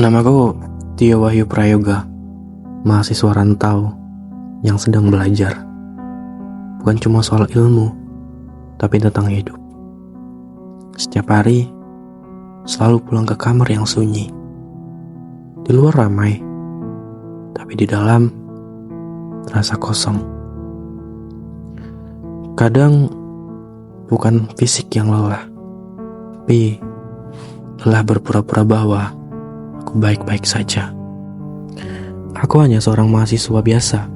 Namaku Tio Wahyu Prayoga, mahasiswa rantau yang sedang belajar. Bukan cuma soal ilmu, tapi tentang hidup. Setiap hari, selalu pulang ke kamar yang sunyi. Di luar ramai, tapi di dalam terasa kosong. Kadang bukan fisik yang lelah, tapi lelah berpura-pura bahwa aku baik-baik saja. Aku hanya seorang mahasiswa biasa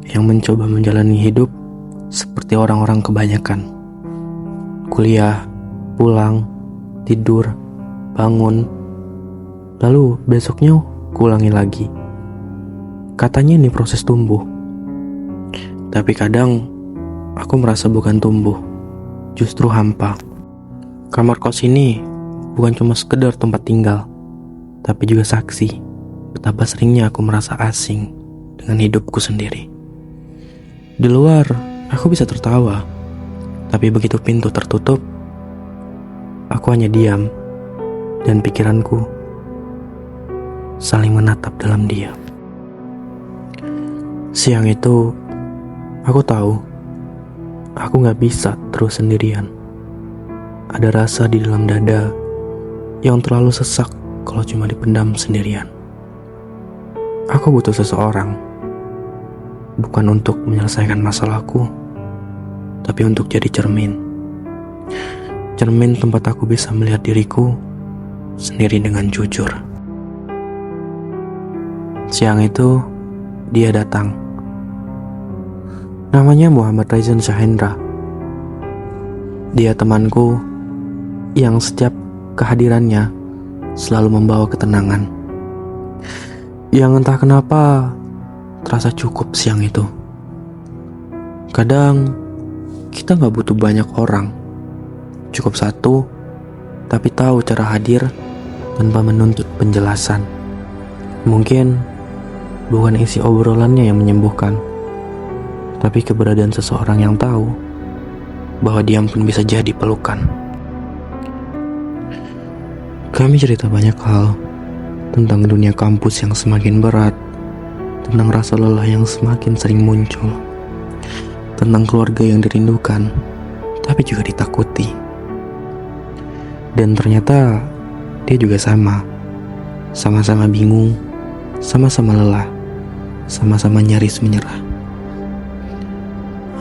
yang mencoba menjalani hidup seperti orang-orang kebanyakan. Kuliah, pulang, tidur, bangun, lalu besoknya kuulangi lagi. Katanya ini proses tumbuh. Tapi kadang aku merasa bukan tumbuh, justru hampa. Kamar kos ini bukan cuma sekedar tempat tinggal, tapi juga saksi betapa seringnya aku merasa asing dengan hidupku sendiri. Di luar, aku bisa tertawa, tapi begitu pintu tertutup, aku hanya diam, dan pikiranku saling menatap dalam diam. Siang itu, aku tahu, aku gak bisa terus sendirian. Ada rasa di dalam dada yang terlalu sesak kalau cuma dipendam sendirian. Aku butuh seseorang, bukan untuk menyelesaikan masalahku, tapi untuk jadi cermin. Cermin tempat aku bisa melihat diriku sendiri dengan jujur. Siang itu, dia datang. Namanya Muhammad Raizan Syahendra. Dia temanku yang setiap kehadirannya selalu membawa ketenangan, yang entah kenapa terasa cukup siang itu. Kadang kita gak butuh banyak orang, cukup satu, tapi tahu cara hadir tanpa menuntut penjelasan. Mungkin bukan isi obrolannya yang menyembuhkan, tapi keberadaan seseorang yang tahu bahwa diam pun bisa jadi pelukan. Kami cerita banyak hal, tentang dunia kampus yang semakin berat, tentang rasa lelah yang semakin sering muncul, tentang keluarga yang dirindukan, tapi juga ditakuti. Dan ternyata dia juga sama-sama bingung, sama-sama lelah, sama-sama nyaris menyerah.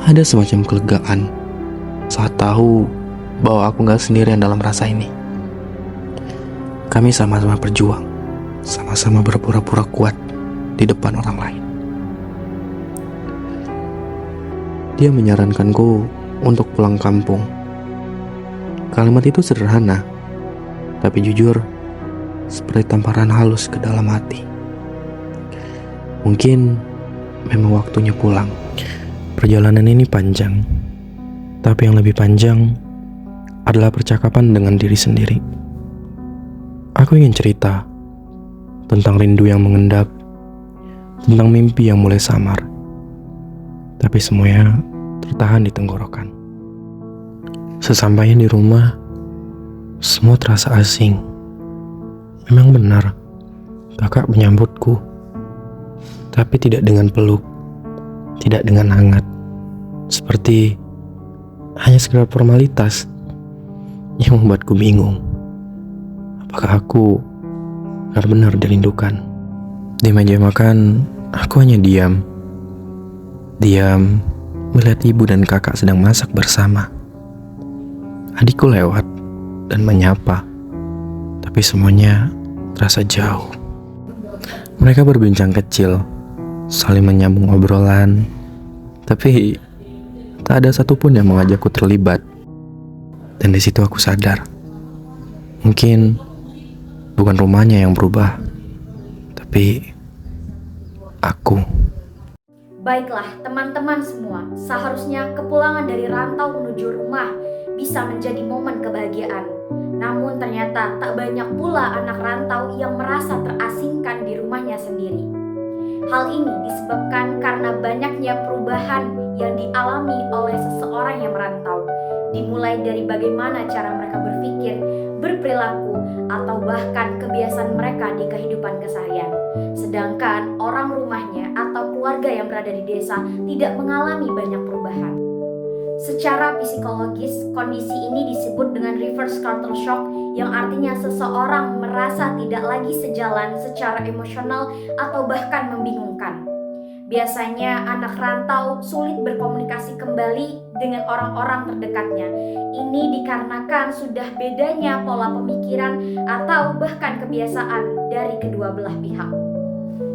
Ada semacam kelegaan saat tahu bahwa aku gak sendirian dalam rasa ini. Kami sama-sama berjuang, sama-sama berpura-pura kuat di depan orang lain. Dia menyarankanku untuk pulang kampung. Kalimat itu sederhana, tapi jujur seperti tamparan halus ke dalam hati. Mungkin memang waktunya pulang. Perjalanan ini panjang, tapi yang lebih panjang adalah percakapan dengan diri sendiri. Aku ingin cerita tentang rindu yang mengendap, tentang mimpi yang mulai samar, tapi semuanya tertahan di tenggorokan. Sesampainya di rumah, semua terasa asing. Memang benar, kakak menyambutku, tapi tidak dengan peluk, tidak dengan hangat, seperti hanya sekedar formalitas yang membuatku bingung. Apakah aku benar-benar dirindukan? Di meja makan, aku hanya diam melihat ibu dan kakak sedang masak bersama. Adikku lewat dan menyapa, tapi semuanya terasa jauh. Mereka berbincang kecil, saling menyambung obrolan, tapi tak ada satupun yang mengajakku terlibat. Dan di situ aku sadar, mungkin bukan rumahnya yang berubah, tapi aku. Baiklah teman-teman semua, seharusnya kepulangan dari rantau menuju rumah bisa menjadi momen kebahagiaan. Namun ternyata tak banyak pula anak rantau yang merasa terasingkan di rumahnya sendiri. Hal ini disebabkan karena banyaknya perubahan yang dialami oleh seseorang yang merantau. Dimulai dari bagaimana cara mereka berpikir, berperilaku, atau bahkan kebiasaan mereka di kehidupan keseharian. Sedangkan orang rumahnya atau keluarga yang berada di desa tidak mengalami banyak perubahan. Secara psikologis, kondisi ini disebut dengan reverse culture shock, yang artinya seseorang merasa tidak lagi sejalan secara emosional atau bahkan membingungkan. Biasanya anak rantau sulit berkomunikasi kembali dengan orang-orang terdekatnya. Ini dikarenakan sudah bedanya pola pemikiran atau bahkan kebiasaan dari kedua belah pihak.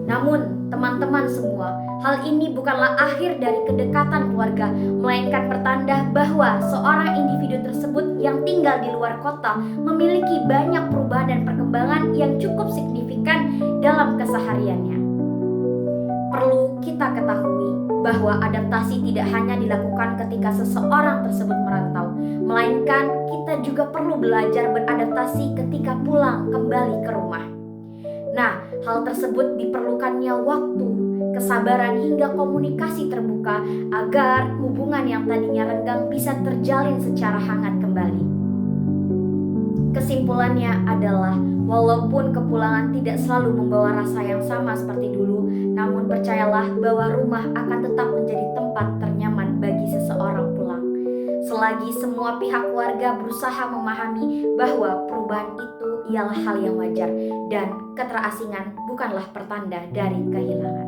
Namun, teman-teman semua, hal ini bukanlah akhir dari kedekatan keluarga, melainkan pertanda bahwa seorang individu tersebut yang tinggal di luar kota memiliki banyak perubahan dan perkembangan yang cukup signifikan dalam kesehariannya. Perlu kita ketahui bahwa adaptasi tidak hanya dilakukan ketika seseorang tersebut merantau, melainkan kita juga perlu belajar beradaptasi ketika pulang kembali ke rumah. Nah, hal tersebut diperlukannya waktu, kesabaran hingga komunikasi terbuka agar hubungan yang tadinya renggang bisa terjalin secara hangat kembali. Kesimpulannya adalah, walaupun kepulangan tidak selalu membawa rasa yang sama seperti dulu, namun percayalah bahwa rumah akan tetap menjadi tempat ternyaman bagi seseorang pulang. Selagi semua pihak keluarga berusaha memahami bahwa perubahan itu ialah hal yang wajar dan keterasingan bukanlah pertanda dari kehilangan.